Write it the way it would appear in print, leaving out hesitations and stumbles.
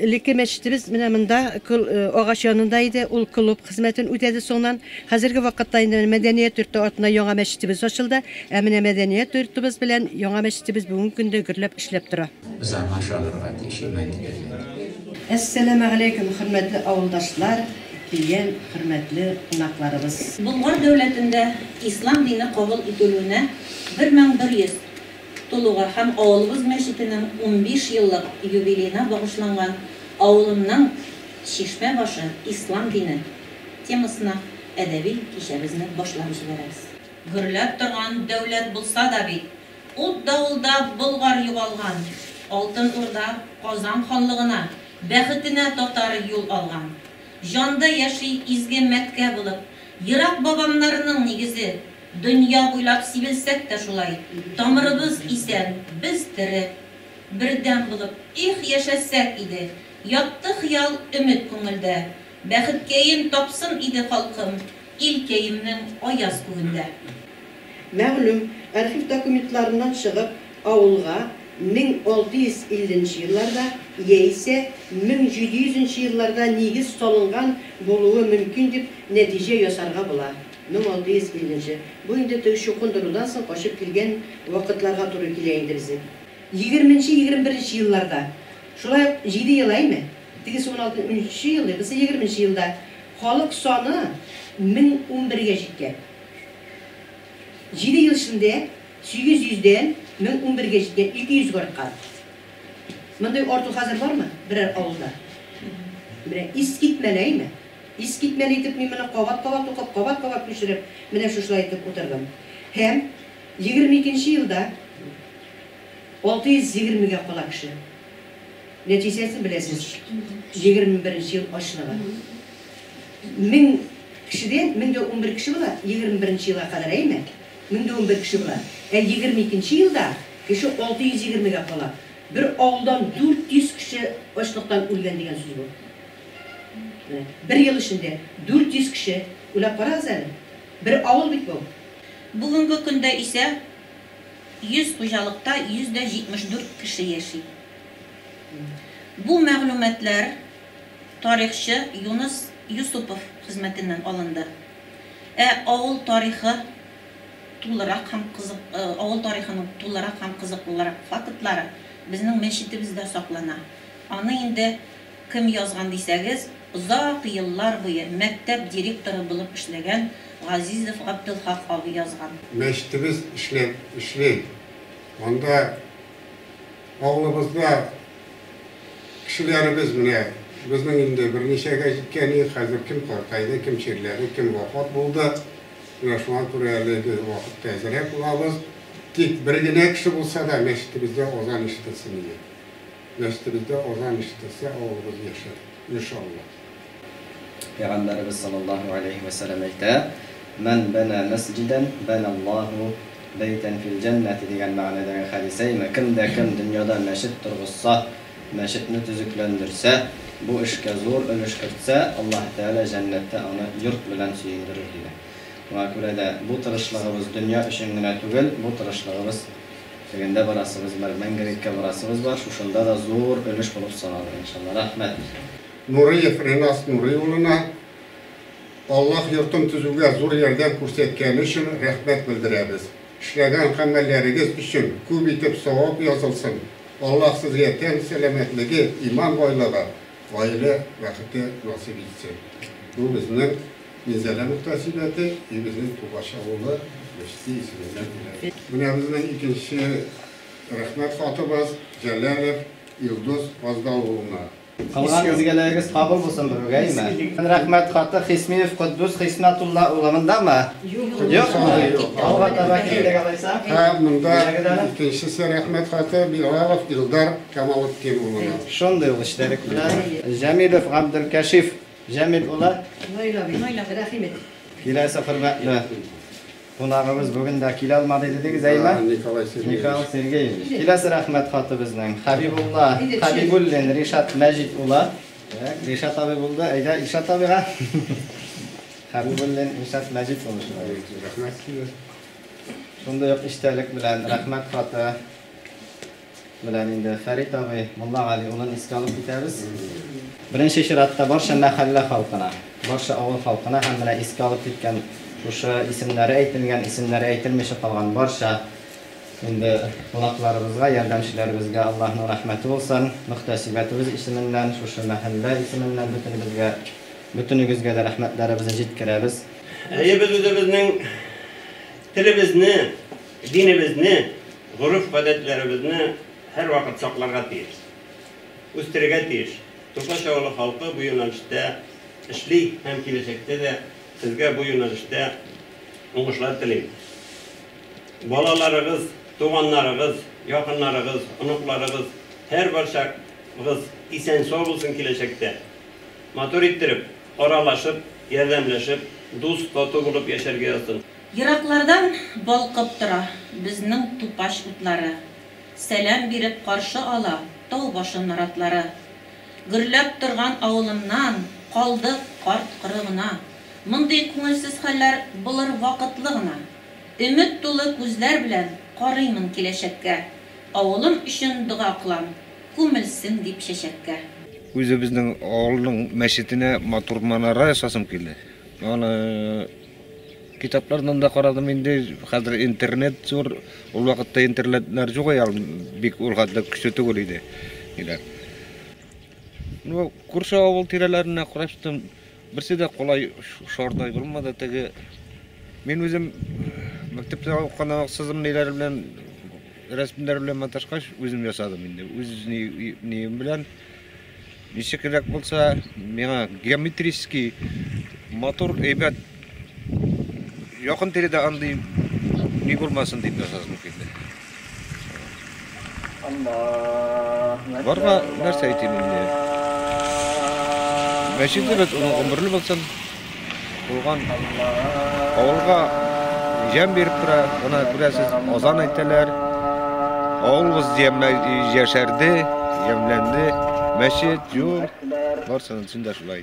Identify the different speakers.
Speaker 1: Leke meşitimiz minamında ağaç yanındaydı. Ul kılıp hizmetin ötedi sondan hazırki vakitte medeniyet yurtu ortuna yanga meşitimiz açıldı. Emine medeniyet yurtumuz bilen yanga meşitimiz bugün günde gürlep işlep dura.
Speaker 2: Bize maşallah işlemedik.
Speaker 1: Esselamu aleyküm hürmetli avuldaşlar, diyen hürmetli konaklarımız.
Speaker 3: Bulgar devletinde İslam dini kabul edildiğine 1100 Tuluğa hem ağılımız meşitinin 15 yıllık yubileyine bağışlanan ağılımның şişme başı İslam dini temasına edebi kişimizni başlamış veririz. Gürlep turgan devlet bulsa da bit, ot davulda Bulgar yuvalgan, Altın Orda Qozan xonlig'ine, baxtine totar yol algan. Jonda yaşay izgi Mekke bulup, Yirak babamlarının negizi, dünya boylap sivilsek de şulay. Tamırımız isen biz tiri, birden bulup yaşasak idi. Yattı xiyal ümit ko'ngilda. Baxtkeyin topsin idi xalqim, ilkeyimning oyaz kuvunda.
Speaker 1: Ma'lum arxiv dokumentlarından çıkıp avulga 1650 yıllarda ise 1700 yıllarda negiz solungan buluğu mümkün dep netice yasarga bular. 1650. Bu indi şu kundurudan soň koşup kelgen vakitlarga to'g'ri keleydi bizim. 20-21 yıllarda şulay 7 yıl aymi? 16. yılda, biz 20. yılda halk sonu 1011'ge жеткен. 7 yıl içinde 800'den 1011'ge жеткен 200 görüp Bunday ortu hazır var mı? Birer avulda. Mine iskitmeli mi? İskitmeli etip mine qavat pişirip mine şuşlay etip oturgam. Hem 22. yılda 620'ge qala kişi. Neticesini bilesiniz. 21. yıl aşınalar. 1000 kişiden 1011 kişi var. 21. yıla kadar değil mi? 1011 kişi var. 22. yılda kişi 620'ge qala. Bir avuldan 400 kişi açlıktan ölgen degan söz bu. Bir yıl içinde 400 kişi ulap qarağız әле. Bir avul bit bu.
Speaker 3: Bugünkü günde ise 100 hocalıkta %74 kişi yaşay. Bu məlumatlar tarixçi Yunus Yusupov hizmetinden alındı. Avul tarixi tularak hem kızık, avul tarixinin tularak hem kızık olarak faktları bizning meşitimizde saklana. Onu indi kim yazgan deyseniz, uzak yıllar boyu mektep direktörü bulup işlegen Azizov Abdülhak abi yazgan.
Speaker 4: Meşitimiz işleyip, onda oğlumuzda kişilerimiz mine, bizning indi bir neçəge jitkeni, hazır kim qortaydı, kim çirledi, kim vafat buldu. Şu an turayalıydı vakit tezirek bulabız. Dik birgine kişi bulsa da meşitimizde ozan işitilsin diye. Meşitimizde ozan işitilse oğlumuz yaşar. İnşallah.
Speaker 5: Peygamberimiz sallallahu aleyhi ve sellem aytdı. Men bana mesciden benallahu beyten fil cenneti degan ma'nodagi hadisaymi. Kimde kim dünyada meşit turg'izsa, meşitni tüzüklendirse, bu işe zor ulush kiritsa, Allah Teala cennette onu yurt bilan suyundirir dedi. Ve kurada bu tırışlığımız dünya işinine tugul, bu tırışlığımız degende barasımız var, Mengerek'e barasımız var. Şuşunda da zor ulush bulup sanalır inşallah. Rahmet.
Speaker 4: Nuriyev Renas Nuriyoğlu'na Allah yurtun tüzüge zor yerden көрсеткені için rahmet bildiremiz. İşlegen amelleriniz için көп etip savap yazılsın. Allah sizge ten selametligi, iman boyluğu, aile vakiti nasip etsin. Bu bizning mezele muktasibeti, bizning Tubaşoğlu Meşti ismiyle. Buna bizning ikinci rahmet hatımız Celalov Yıldız Vazdaloğlu'na.
Speaker 5: Kalgan izgeleriniz kabul bulsun burgaymi? Rahmet xatı Xisminov Quddus Xisnatullah ulamında mı? Yok. Alga tabakinde kalaysa?
Speaker 4: Ha, bunda ikincisi rahmet xatı Bilalov Ildar Kamalettin uğluna.
Speaker 5: Şunday ol işlerik bilen. Jamilov Abdülkeşif Jamil ular.
Speaker 1: Rahmet.
Speaker 5: Kilasa hürmetli. Qonağımız bugün de kil almadı dedik Zeyma. Nikolay Sergeyevich. Kilasa rahmet xatı bizning. Habibullah, Habibullin Rişat Majid ular. Rişat abi buldu. Ayda Rişat abi ha. Habibullin Rişat Majid olmuş. Şunda yok iştelik bilen rahmet xatı bilan endi Farid abi, Mulla Ali ulan esga olib ketamiz. Birinchi shiratda barcha mahalla xalqina, barcha avul xalqina ham bilan esga olib ketgan o'sha ismlari aytilmishi qolgan barcha endi qonaqlarimizga, yordamchilarimizga Allohning rahmati bo'lsin. Muhtasibatimiz ismidan, o'sha mahalla ismidan bütünüzge de rahmetlerimizni yetkiremiz.
Speaker 6: Biz özümüzün tilimizni, dinimizni, guruf adetlerimizni her vakit saklarga tiyiriz. Üstürüge tiyiriz. Topaşoğlu halkı bu yönelişte işli hem gelecekte de sizge bu yönelişte oğuşlar dileyim. Balalarınız, tuğanlarınız, yakınlarınız, unuklarınız, her barşakınız isen sağ olsun gelecekte. Motor ittirip, oralaşıp, yardımlaşıp, dost tatı bulup yaşarga yazsın.
Speaker 3: Yıraklardan balkıp tura bizning tupaş utları. Selam berip qarşı ala tau başı naratları. Gürlep turgan avulımdan qaldık qart qırığına. Munday ko'ngilsiz hallar bulur vaqıtlığına. Ümit dolu ko'zlar bilan qarayman kelешекке. Avulım üçün dua qilam, ko'milsin deb şeşekке.
Speaker 7: Өзіміздің ауылдың мәшітіне матур манара жасасым келді. Аны китаплардан да қарадым, енді қазір интернет зор, ол уақытта интернеттер жоқ ай, ал бек ұрғатта күшті көрейді. Көрші ауыл тирелеріне қараштым, бірсе де қолай шордай болмады. Мен өзім мектепте оққан сызым нелер білен, рәсімдер білен монтажға өзім жасадым. Өз нейім білен неше керек болса, меңа геометрический мотор әйбәт жақын тереде андай не болмасын деп жасасым келді. Барға нәрсе айтайын енді. Мәшінде біз ғұмырлы болсын, болған ауылға жем беріп тұра, ona көресіз азан айтылар, ауылымыз жашарды, жемленді. Мәшет, жол, барсаның сүнді шулай.